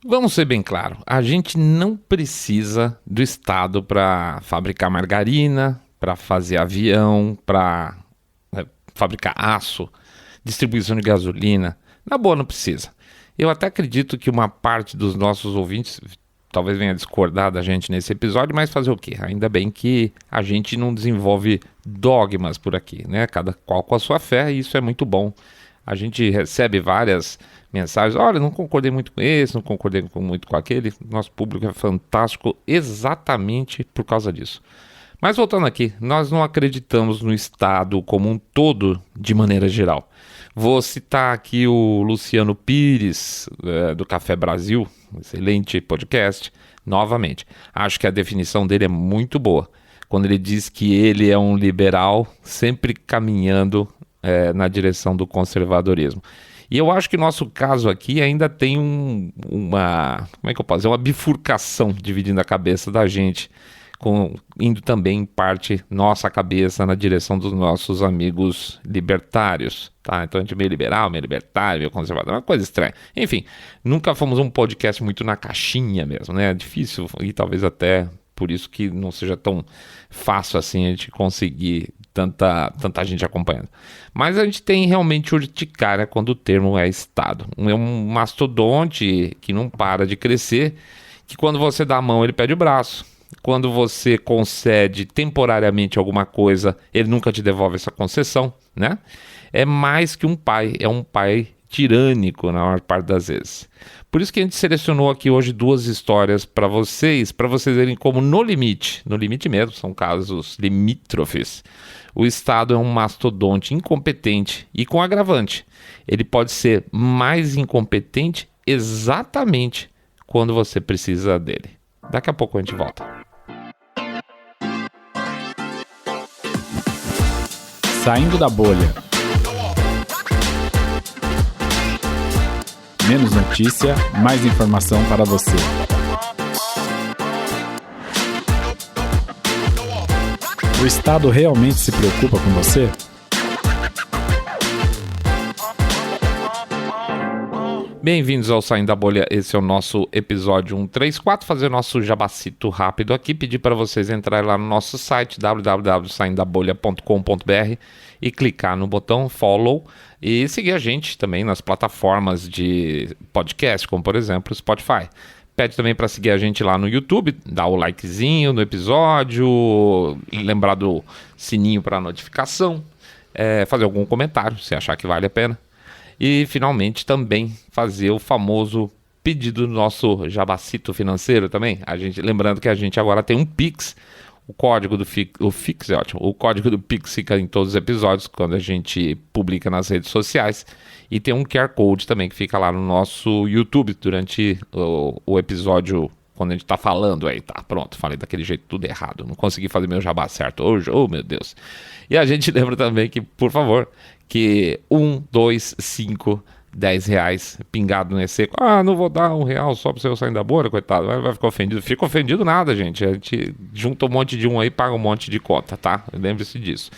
Vamos ser bem claro, a gente não precisa do Estado para fabricar margarina, para fazer avião, para fabricar aço, distribuição de gasolina. Na boa, não precisa. Eu até acredito que uma parte dos nossos ouvintes talvez venha discordar da gente nesse episódio, mas fazer o quê? Ainda bem que a gente não desenvolve dogmas por aqui, né? Cada qual com a sua fé, e isso é muito bom. A gente recebe várias mensagens, olha, não concordei muito com esse, não concordei muito com aquele. Nosso público é fantástico exatamente por causa disso. Mas voltando aqui, nós não acreditamos no Estado como um todo de maneira geral. Vou citar aqui o Luciano Pires, do Café Brasil, excelente podcast, novamente. Acho que a definição dele é muito boa, quando ele diz que ele é um liberal sempre caminhando na direção do conservadorismo. E eu acho que nosso caso aqui ainda tem uma bifurcação dividindo a cabeça da gente, indo também em parte nossa cabeça na direção dos nossos amigos libertários, tá? Então a gente é meio liberal, meio libertário, meio conservador, uma coisa estranha. Enfim, nunca fomos um podcast muito na caixinha mesmo, né? É difícil e talvez até por isso que não seja tão fácil assim a gente conseguir tanta gente acompanhando. Mas a gente tem realmente urticária quando o termo é Estado. É um mastodonte que não para de crescer, que quando você dá a mão ele pede o braço. Quando você concede temporariamente alguma coisa, ele nunca te devolve essa concessão, né? É mais que um pai, é um pai tirânico na maior parte das vezes. Por isso que a gente selecionou aqui hoje duas histórias para vocês verem como no limite mesmo, são casos limítrofes, o Estado é um mastodonte incompetente e com agravante. Ele pode ser mais incompetente exatamente quando você precisa dele. Daqui a pouco a gente volta. Saindo da bolha. Menos notícia, mais informação para você. O Estado realmente se preocupa com você? Bem-vindos ao Saindo da Bolha, esse é o nosso episódio 134, fazer o nosso jabacito rápido aqui, pedir para vocês entrarem lá no nosso site www.saindabolha.com.br e clicar no botão follow e seguir a gente também nas plataformas de podcast, como por exemplo o Spotify. Pede também para seguir a gente lá no YouTube, dar o likezinho no episódio, lembrar do sininho para notificação, fazer algum comentário se achar que vale a pena. E, finalmente, também fazer o famoso pedido do nosso jabacito financeiro também. Lembrando que a gente agora tem um Pix. O código do Pix é ótimo. O código do Pix fica em todos os episódios, quando a gente publica nas redes sociais. E tem um QR Code também que fica lá no nosso YouTube durante o episódio, quando a gente tá falando aí. Tá, pronto, falei daquele jeito tudo errado. Não consegui fazer meu jabá certo hoje. Oh, meu Deus. E a gente lembra também que, por favor, que 1, 2, 5, 10 reais pingado não é seco. Ah, não vou dar R$1 só pra você sair da bolha, coitado. Vai ficar ofendido. Fica ofendido nada, gente. A gente junta um monte de aí, paga um monte de cota, tá? Lembre-se disso.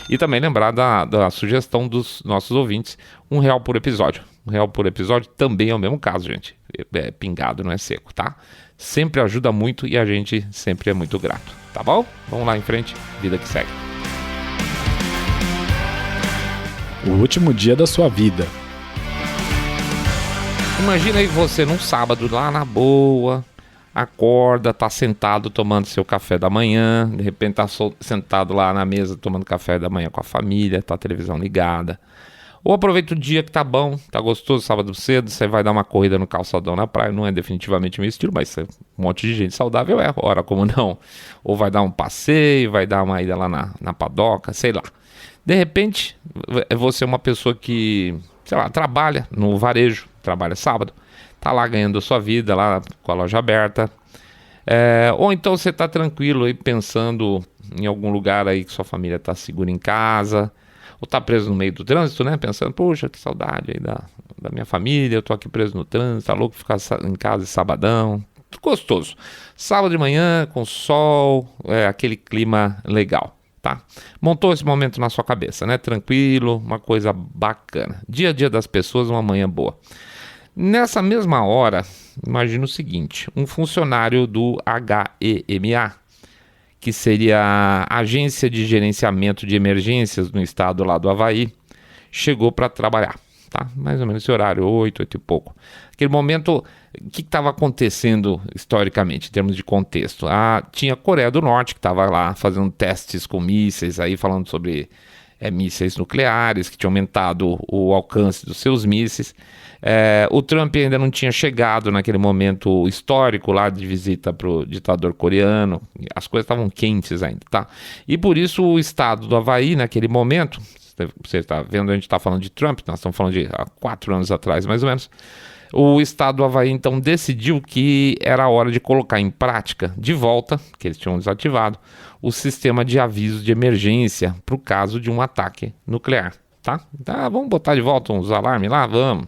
E também lembrar da sugestão dos nossos ouvintes, R$1 por episódio. R$1 por episódio também é o mesmo caso, gente. Pingado não é seco, tá? Sempre ajuda muito e a gente sempre é muito grato, tá bom? Vamos lá em frente, vida que segue. O último dia da sua vida. Imagina aí você num sábado lá na boa, acorda, tá sentado tomando seu café da manhã, de repente tá sentado lá na mesa tomando café da manhã com a família, tá a televisão ligada. Ou aproveita o dia que tá bom, tá gostoso, sábado cedo, você vai dar uma corrida no calçadão na praia, não é definitivamente meu estilo, mas um monte de gente saudável ora como não. Ou vai dar um passeio, vai dar uma ida lá na padoca, sei lá. De repente, você é uma pessoa que, sei lá, trabalha no varejo, trabalha sábado, tá lá ganhando a sua vida, lá com a loja aberta. Ou então você tá tranquilo aí pensando em algum lugar aí que sua família tá segura em casa, ou tá preso no meio do trânsito, né? Pensando, poxa, que saudade aí da minha família, eu tô aqui preso no trânsito, tá louco ficar em casa sabadão. Gostoso. Sábado de manhã, com sol, aquele clima legal. Tá? Montou esse momento na sua cabeça, né? Tranquilo, uma coisa bacana. Dia a dia das pessoas, uma manhã boa. Nessa mesma hora, imagina o seguinte, um funcionário do HEMA, que seria a Agência de Gerenciamento de Emergências no estado lá do Havaí, chegou para trabalhar, tá? Mais ou menos esse horário, 8 e pouco. Aquele momento, o que estava acontecendo historicamente, em termos de contexto? Tinha a Coreia do Norte, que estava lá fazendo testes com mísseis, aí falando sobre mísseis nucleares, que tinha aumentado o alcance dos seus mísseis. O Trump ainda não tinha chegado naquele momento histórico lá de visita para o ditador coreano, as coisas estavam quentes ainda, tá? E por isso o estado do Havaí, naquele momento, você está vendo, a gente está falando de Trump, nós estamos falando de há 4 anos atrás, mais ou menos, o estado do Havaí então decidiu que era hora de colocar em prática, de volta, que eles tinham desativado, o sistema de aviso de emergência para o caso de um ataque nuclear, tá? Vamos botar de volta uns alarmes lá? Vamos.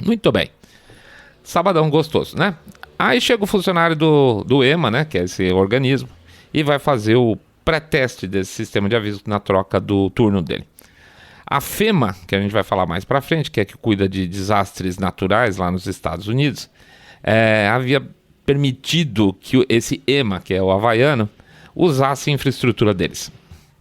Muito bem. Sabadão gostoso, né? Aí chega o funcionário do EMA, né, que é esse organismo, e vai fazer o pré-teste desse sistema de aviso na troca do turno dele. A FEMA, que a gente vai falar mais para frente, que é que cuida de desastres naturais lá nos Estados Unidos, havia permitido que esse EMA, que é o havaiano, usasse a infraestrutura deles.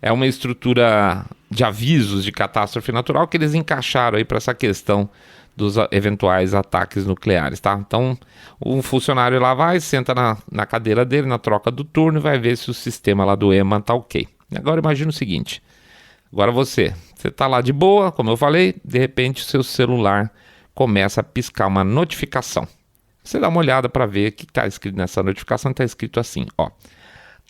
É uma estrutura de avisos de catástrofe natural que eles encaixaram aí para essa questão dos eventuais ataques nucleares, tá? Então, um funcionário lá vai, senta na cadeira dele, na troca do turno, e vai ver se o sistema lá do EMA tá ok. Agora imagina o seguinte, agora você tá lá de boa, como eu falei, de repente o seu celular começa a piscar uma notificação. Você dá uma olhada para ver o que está escrito nessa notificação, está escrito assim, ó: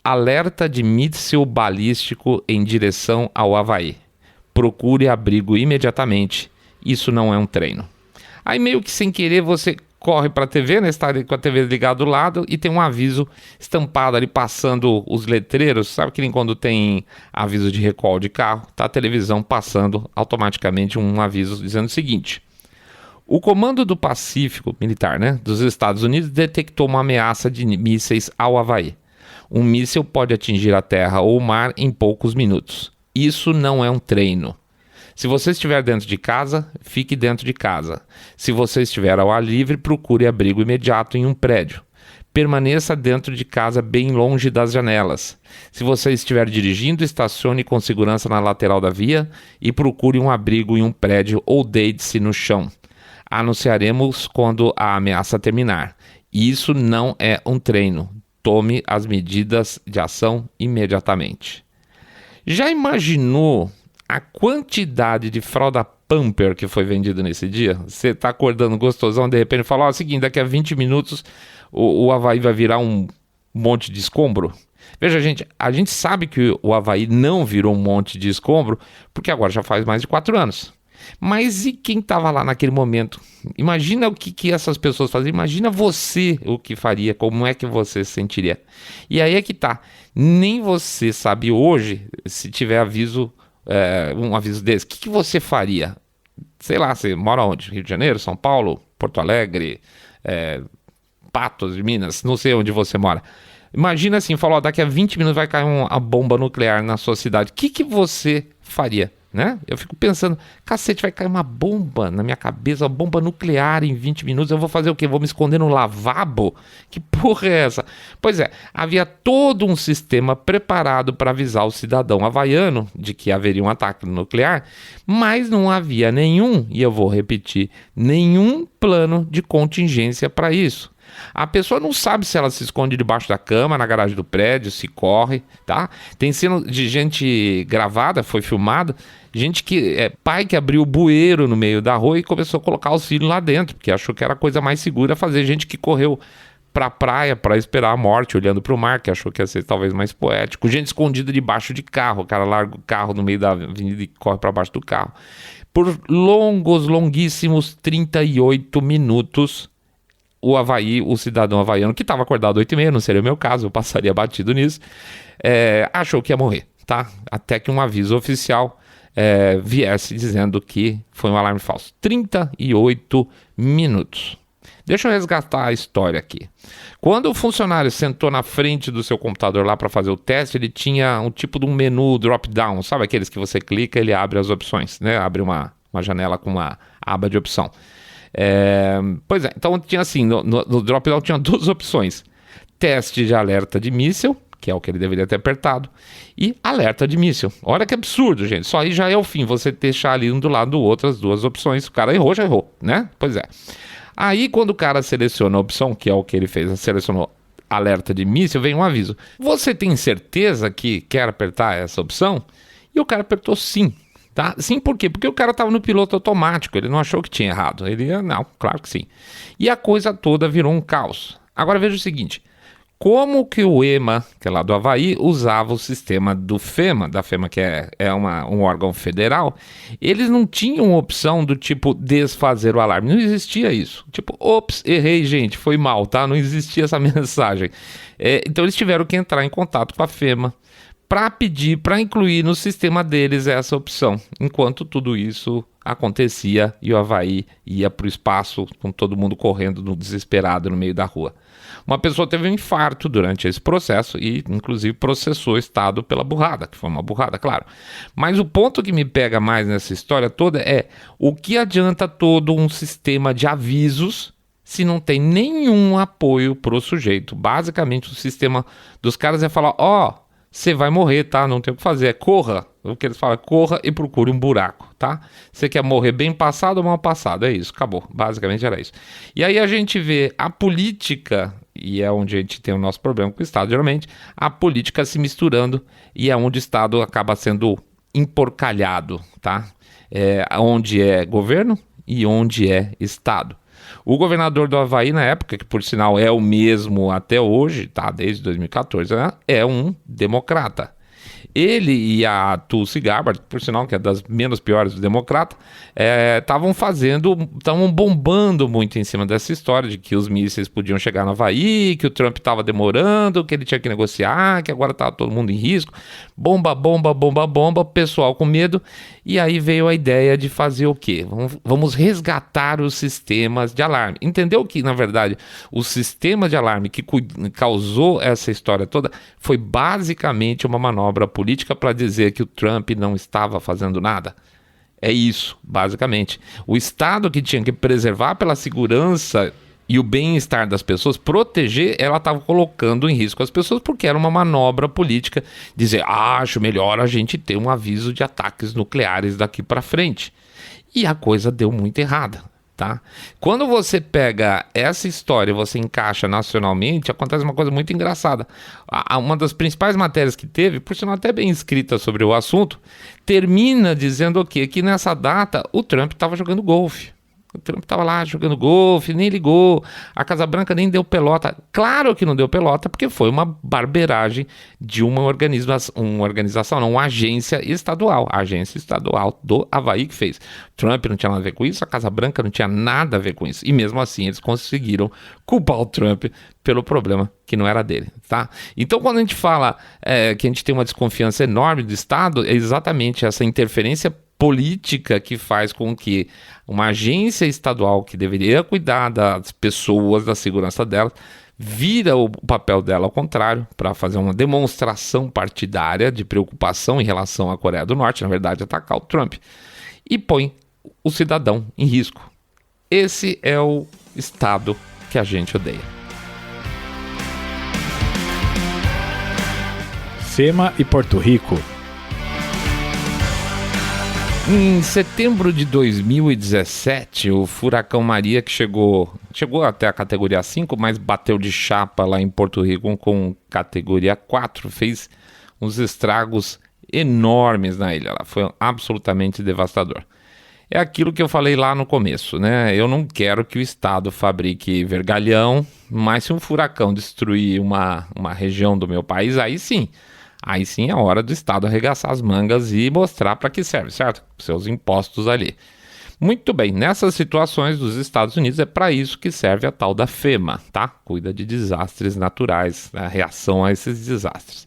alerta de míssil balístico em direção ao Havaí. Procure abrigo imediatamente. Isso não é um treino. Aí meio que sem querer você corre para a TV, né? Está com a TV ligada do lado e tem um aviso estampado ali passando os letreiros. Sabe que nem quando tem aviso de recall de carro? Tá a televisão passando automaticamente um aviso dizendo o seguinte: o Comando do Pacífico Militar, né, dos Estados Unidos detectou uma ameaça de mísseis ao Havaí. Um míssil pode atingir a terra ou o mar em poucos minutos. Isso não é um treino. Se você estiver dentro de casa, fique dentro de casa. Se você estiver ao ar livre, procure abrigo imediato em um prédio. Permaneça dentro de casa bem longe das janelas. Se você estiver dirigindo, estacione com segurança na lateral da via e procure um abrigo em um prédio ou deite-se no chão. Anunciaremos quando a ameaça terminar. Isso não é um treino. Tome as medidas de ação imediatamente. Já imaginou a quantidade de fralda Pamper que foi vendida nesse dia? Você está acordando gostosão, de repente fala, o seguinte, daqui a 20 minutos o Havaí vai virar um monte de escombro. Veja, gente, a gente sabe que o Havaí não virou um monte de escombro, porque agora já faz mais de 4 anos. Mas e quem estava lá naquele momento? Imagina o que essas pessoas faziam. Imagina você o que faria, como é que você se sentiria. E aí é que tá. Nem você sabe hoje, se tiver aviso, um aviso desse, o que você faria? Sei lá, você mora onde? Rio de Janeiro, São Paulo, Porto Alegre, Patos de Minas, não sei onde você mora. Imagina assim, falou, daqui a 20 minutos vai cair uma bomba nuclear na sua cidade. O que você faria? Né? Eu fico pensando, cacete, vai cair uma bomba na minha cabeça, uma bomba nuclear em 20 minutos, eu vou fazer o quê? Vou me esconder no lavabo? Que porra é essa? Pois é, havia todo um sistema preparado para avisar o cidadão havaiano de que haveria um ataque nuclear, mas não havia nenhum, e eu vou repetir, nenhum plano de contingência para isso. A pessoa não sabe se ela se esconde debaixo da cama, na garagem do prédio, se corre, tá? Tem cena de gente gravada, foi filmada, gente que pai que abriu o bueiro no meio da rua e começou a colocar os filhos lá dentro, porque achou que era a coisa mais segura fazer. Gente que correu pra praia para esperar a morte, olhando pro mar, que achou que ia ser talvez mais poético. Gente escondida debaixo de carro, o cara larga o carro no meio da avenida e corre para baixo do carro. Por longuíssimos 38 minutos, o Havaí, o cidadão havaiano, que estava acordado 8h30, não seria o meu caso, eu passaria batido nisso, achou que ia morrer, tá? Até que um aviso oficial viesse dizendo que foi um alarme falso. 38 minutos. Deixa eu resgatar a história aqui. Quando o funcionário sentou na frente do seu computador lá para fazer o teste, ele tinha um tipo de um menu drop-down, sabe aqueles que você clica e ele abre as opções, né? Abre uma janela com uma aba de opção. Pois é, então tinha assim, no drop-down tinha duas opções. Teste de alerta de míssil, que é o que ele deveria ter apertado, e alerta de míssil. Olha que absurdo, gente. Só aí já é o fim, você deixar ali um do lado do outro as duas opções. O cara errou, já errou, né? Pois é. Aí quando o cara seleciona a opção, que é o que ele fez, selecionou alerta de míssil, vem um aviso. Você tem certeza que quer apertar essa opção? E o cara apertou sim. Tá? Sim, por quê? Porque o cara estava no piloto automático, ele não achou que tinha errado. Não, claro que sim. E a coisa toda virou um caos. Agora veja o seguinte, como que o EMA, que é lá do Havaí, usava o sistema do FEMA, da FEMA que é um órgão federal, eles não tinham opção do tipo desfazer o alarme, não existia isso. Tipo, ops, errei, gente, foi mal, tá? Não existia essa mensagem. Então eles tiveram que entrar em contato com a FEMA para pedir, para incluir no sistema deles essa opção, enquanto tudo isso acontecia e o Havaí ia para o espaço com todo mundo correndo desesperado no meio da rua. Uma pessoa teve um infarto durante esse processo e, inclusive, processou o Estado pela burrada, que foi uma burrada, claro. Mas o ponto que me pega mais nessa história toda é o que adianta todo um sistema de avisos se não tem nenhum apoio para o sujeito. Basicamente, o sistema dos caras é falar, você vai morrer, tá? Não tem o que fazer, corra. O que eles falam, corra e procure um buraco, tá? Você quer morrer bem passado ou mal passado? É isso, acabou. Basicamente era isso. E aí a gente vê a política, e é onde a gente tem o nosso problema com o Estado, geralmente, a política se misturando e é onde o Estado acaba sendo emporcalhado, tá? Onde é governo e onde é Estado. O governador do Havaí, na época, que por sinal é o mesmo até hoje, tá? Desde 2014, né? É um democrata. Ele e a Tulsi Gabbard, por sinal que é das menos piores do democrata, estavam bombando muito em cima dessa história de que os mísseis podiam chegar no Havaí, que o Trump estava demorando, que ele tinha que negociar, que agora estava todo mundo em risco. Bomba, bomba, bomba, bomba, pessoal com medo. E aí veio a ideia de fazer o quê? Vamos resgatar os sistemas de alarme. Entendeu que, na verdade, o sistema de alarme que causou essa história toda foi basicamente uma manobra política para dizer que o Trump não estava fazendo nada? É isso, basicamente. O Estado que tinha que preservar pela segurança e o bem-estar das pessoas, proteger, ela estava colocando em risco as pessoas porque era uma manobra política, dizer, acho melhor a gente ter um aviso de ataques nucleares daqui para frente. E a coisa deu muito errada, tá? Quando você pega essa história e você encaixa nacionalmente, acontece uma coisa muito engraçada. Uma das principais matérias que teve, por sinal até bem escrita sobre o assunto, termina dizendo o quê? Que nessa data o Trump estava jogando golfe. O Trump estava lá jogando golfe, nem ligou, a Casa Branca nem deu pelota. Claro que não deu pelota, porque foi uma barbeiragem de uma organização, não, uma agência estadual. A agência estadual do Havaí que fez. Trump não tinha nada a ver com isso, a Casa Branca não tinha nada a ver com isso. E mesmo assim eles conseguiram culpar o Trump pelo problema que não era dele, tá? Então quando a gente fala que a gente tem uma desconfiança enorme do Estado, é exatamente essa interferência política que faz com que uma agência estadual que deveria cuidar das pessoas, da segurança delas, vira o papel dela ao contrário, para fazer uma demonstração partidária de preocupação em relação à Coreia do Norte, na verdade atacar o Trump, e põe o cidadão em risco. Esse é o Estado que a gente odeia. FEMA e Porto Rico. Em setembro de 2017, o furacão Maria, que chegou até a categoria 5, mas bateu de chapa lá em Porto Rico com categoria 4, fez uns estragos enormes na ilha. Lá foi absolutamente devastador. É aquilo que eu falei lá no começo, né? Eu não quero que o Estado fabrique vergalhão, mas se um furacão destruir uma região do meu país, aí sim é hora do Estado arregaçar as mangas e mostrar para que serve, certo? Seus impostos ali. Muito bem, nessas situações dos Estados Unidos é para isso que serve a tal da FEMA, tá? Cuida de desastres naturais, a reação a esses desastres.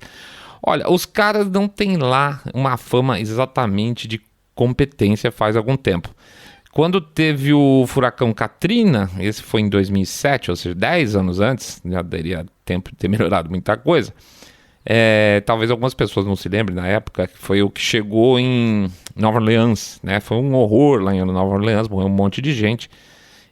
Olha, os caras não têm lá uma fama exatamente de competência faz algum tempo. Quando teve o furacão Katrina, esse foi em 2007, ou seja, 10 anos antes, já daria tempo de ter melhorado muita coisa. Talvez algumas pessoas não se lembrem na época, que foi o que chegou em Nova Orleans, né? Foi um horror lá em Nova Orleans, morreu um monte de gente.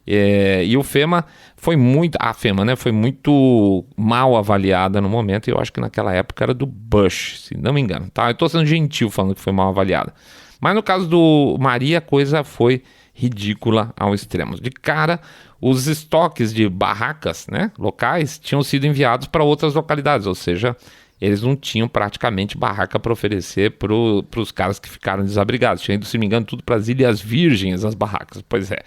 E o FEMA foi muito... A FEMA, né, foi muito mal avaliada no momento, e eu acho que naquela época era do Bush, se não me engano, tá? Eu estou sendo gentil falando que foi mal avaliada. Mas no caso do Maria, a coisa foi ridícula ao extremo. De cara, os estoques de barracas, né, locais tinham sido enviados para outras localidades, ou seja, eles não tinham praticamente barraca para oferecer para os caras que ficaram desabrigados. Tinha ido, se não me engano, tudo para as Ilhas Virgens, as barracas, pois é.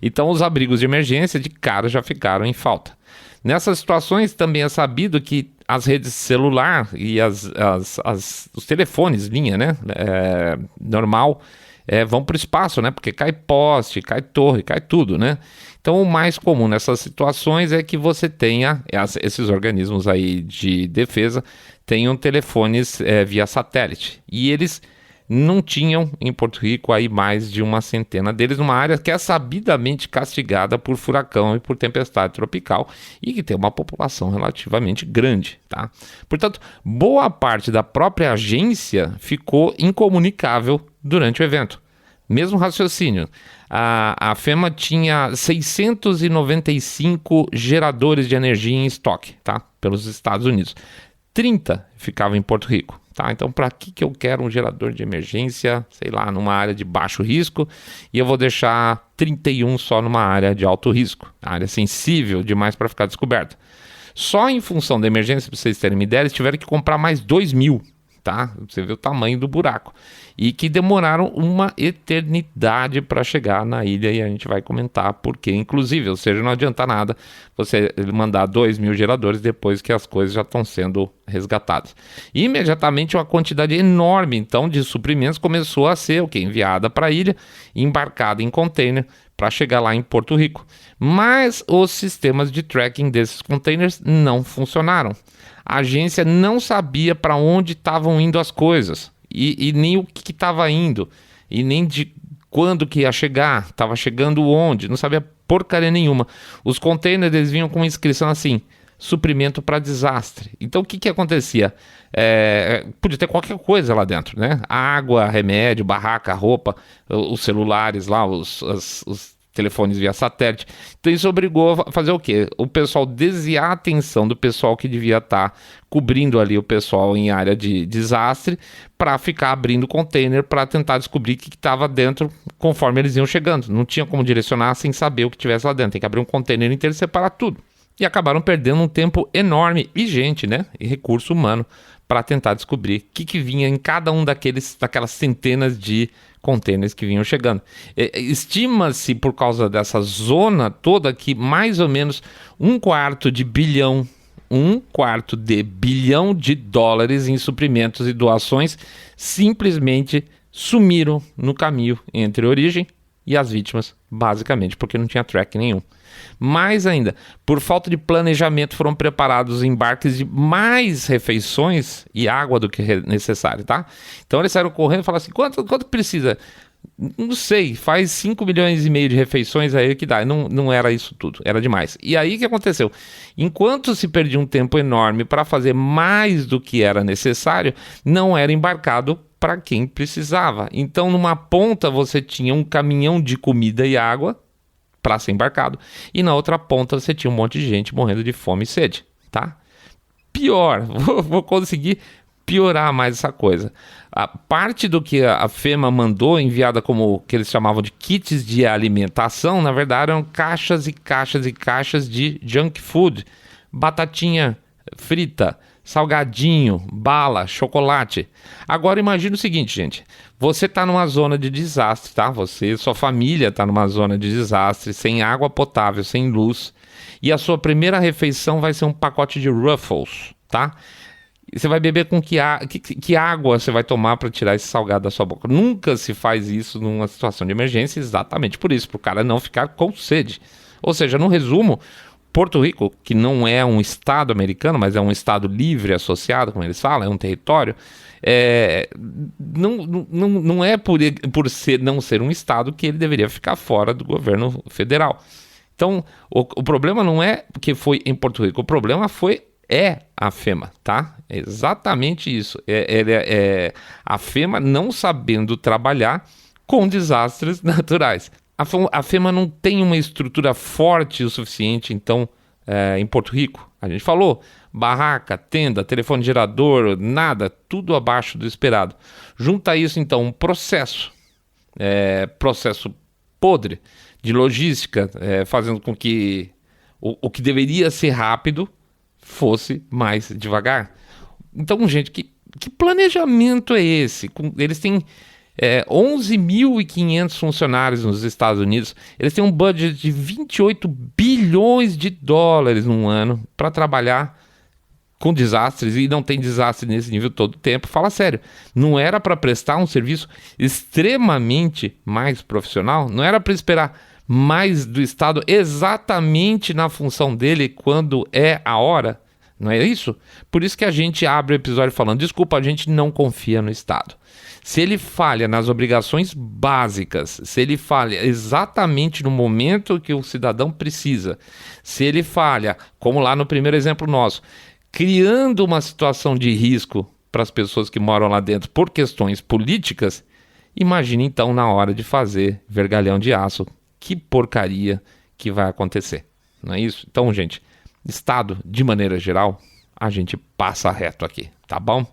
Então os abrigos de emergência de cara já ficaram em falta. Nessas situações também é sabido que as redes celular e os telefones, linha, né, normal, vão para o espaço, né, porque cai poste, cai torre, cai tudo, né. Então o mais comum nessas situações é que você tenha, esses organismos aí de defesa, tenham telefones via satélite. E eles não tinham em Porto Rico aí mais de uma centena deles, numa área que é sabidamente castigada por furacão e por tempestade tropical e que tem uma população relativamente grande, tá? Portanto, boa parte da própria agência ficou incomunicável durante o evento. Mesmo raciocínio, a FEMA tinha 695 geradores de energia em estoque, tá? Pelos Estados Unidos. 30 ficavam em Porto Rico. Tá, então, para que eu quero um gerador de emergência, sei lá, numa área de baixo risco, e eu vou deixar 31 só numa área de alto risco, área sensível demais para ficar descoberta. Só em função da emergência, para vocês terem uma ideia, eles tiveram que comprar mais 2.000, tá? Você vê o tamanho do buraco. E que demoraram uma eternidade para chegar na ilha, e a gente vai comentar por quê, inclusive. Ou seja, não adianta nada você mandar 2.000 geradores depois que as coisas já estão sendo resgatadas. E imediatamente uma quantidade enorme, então, de suprimentos começou a ser enviada para a ilha, embarcada em container para chegar lá em Porto Rico. Mas os sistemas de tracking desses containers não funcionaram. A agência não sabia para onde estavam indo as coisas. E nem o que estava indo, e nem de quando que ia chegar, estava chegando onde, não sabia porcaria nenhuma. Os containers eles vinham com uma inscrição assim, suprimento para desastre. Então o que acontecia? Podia ter qualquer coisa lá dentro, né? Água, remédio, barraca, roupa, os celulares lá, os telefones via satélite. Então isso obrigou a fazer o quê? O pessoal desviar a atenção do pessoal que devia estar cobrindo ali o pessoal em área de desastre para ficar abrindo container para tentar descobrir o que estava dentro conforme eles iam chegando. Não tinha como direcionar sem saber o que tivesse lá dentro. Tem que abrir um container inteiro e separar tudo. E acabaram perdendo um tempo enorme e gente, né? E recurso humano para tentar descobrir o que vinha em cada um daquelas centenas de containers que vinham chegando. Estima-se, por causa dessa zona toda, que mais ou menos um quarto de bilhão de dólares em suprimentos e doações simplesmente sumiram no caminho entre a origem e as vítimas, basicamente porque não tinha track nenhum. Mais ainda, por falta de planejamento, foram preparados embarques de mais refeições e água do que necessário, tá? Então eles saíram correndo e falaram assim, quanto precisa? Não sei, faz 5 milhões e meio de refeições aí que dá. Não era isso tudo, era demais. E aí o que aconteceu? Enquanto se perdia um tempo enorme para fazer mais do que era necessário, não era embarcado para quem precisava. Então numa ponta você tinha um caminhão de comida e água para ser embarcado, e na outra ponta você tinha um monte de gente morrendo de fome e sede, tá? Pior, vou conseguir piorar mais essa coisa. A parte do que a FEMA mandou, enviada como o que eles chamavam de kits de alimentação, na verdade eram caixas e caixas e caixas de junk food, batatinha frita, salgadinho, bala, chocolate. Agora imagine o seguinte, gente. Você está numa zona de desastre, tá? Sua família está numa zona de desastre, sem água potável, sem luz. E a sua primeira refeição vai ser um pacote de Ruffles, tá? Você vai beber com que água você vai tomar para tirar esse salgado da sua boca? Nunca se faz isso numa situação de emergência, exatamente por isso, para o cara não ficar com sede. Ou seja, no resumo, Porto Rico, que não é um estado americano, mas é um estado livre associado, como eles falam, é um território, não é por não ser um estado que ele deveria ficar fora do governo federal. Então, o problema não é que foi em Porto Rico, o problema é a FEMA, tá? É exatamente isso. A FEMA não sabendo trabalhar com desastres naturais. A FEMA não tem uma estrutura forte o suficiente, então, em Porto Rico. A gente falou, barraca, tenda, telefone gerador, nada, tudo abaixo do esperado. Junta isso, então, um processo podre de logística, fazendo com que o que deveria ser rápido fosse mais devagar. Então, gente, que planejamento é esse? Eles têm 11.500 funcionários nos Estados Unidos. Eles têm um budget de 28 bilhões de dólares num ano para trabalhar com desastres, e não tem desastre nesse nível todo o tempo. Fala sério, não era para prestar um serviço extremamente mais profissional? Não era para esperar mais do Estado exatamente na função dele quando é a hora? Não é isso? Por isso que a gente abre o episódio falando, desculpa, a gente não confia no Estado. Se ele falha nas obrigações básicas, se ele falha exatamente no momento que o cidadão precisa, se ele falha, como lá no primeiro exemplo nosso, criando uma situação de risco para as pessoas que moram lá dentro por questões políticas, imagine então na hora de fazer vergalhão de aço, que porcaria que vai acontecer. Não é isso? Então, gente, Estado, de maneira geral, a gente passa reto aqui, tá bom?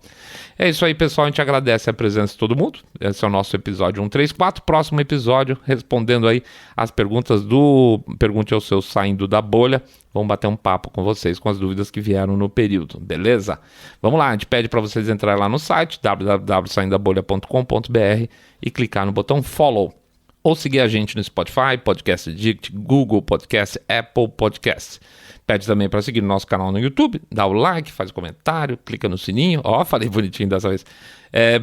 É isso aí, pessoal, a gente agradece a presença de todo mundo. Esse é o nosso episódio 134. Próximo episódio, respondendo aí as perguntas do Pergunte ao Seu Saindo da Bolha. Vamos bater um papo com vocês com as dúvidas que vieram no período, beleza? Vamos lá, a gente pede para vocês entrarem lá no site www.saindabolha.com.br e clicar no botão follow. Ou seguir a gente no Spotify, Podcast Addict, Google Podcast, Apple Podcast. Pede também para seguir o nosso canal no YouTube, dá o like, faz o comentário, clica no sininho. Ó, falei bonitinho dessa vez.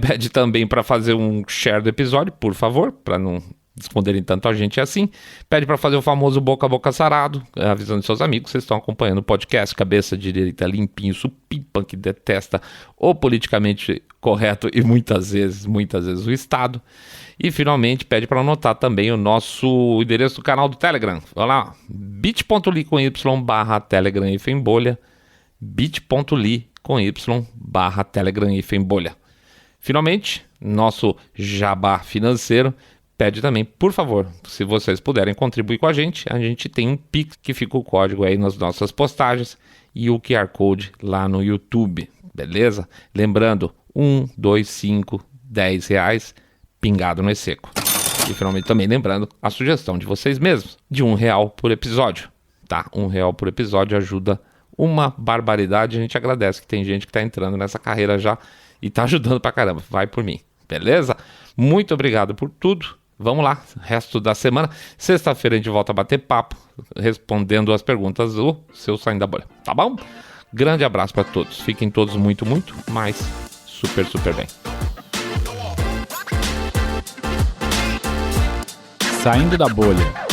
Pede também para fazer um share do episódio, por favor, para não esconderem tanto a gente assim. Pede para fazer o famoso boca a boca sarado, avisando seus amigos que vocês estão acompanhando o podcast Cabeça de Direita Limpinho, supimpa que detesta o politicamente correto e muitas vezes o Estado. E finalmente pede para anotar também o nosso endereço do canal do Telegram. Olha lá, bit.ly/Telegram-bolha, bit.ly/Telegram-bolha. Finalmente, nosso jabá financeiro pede também, por favor, se vocês puderem contribuir com a gente tem um Pix que fica o código aí nas nossas postagens e o QR Code lá no YouTube, beleza? Lembrando, 1, 2, 5, 10 reais pingado no seco. E finalmente também lembrando a sugestão de vocês mesmos, de R$1 por episódio, tá? R$1 por episódio ajuda uma barbaridade, a gente agradece que tem gente que tá entrando nessa carreira já e tá ajudando pra caramba, vai por mim, beleza? Muito obrigado por tudo, vamos lá, resto da semana, sexta-feira a gente volta a bater papo, respondendo as perguntas do Seu Saindo da Bolha, tá bom? Grande abraço pra todos, fiquem todos muito, mas super bem. Saindo da Bolha.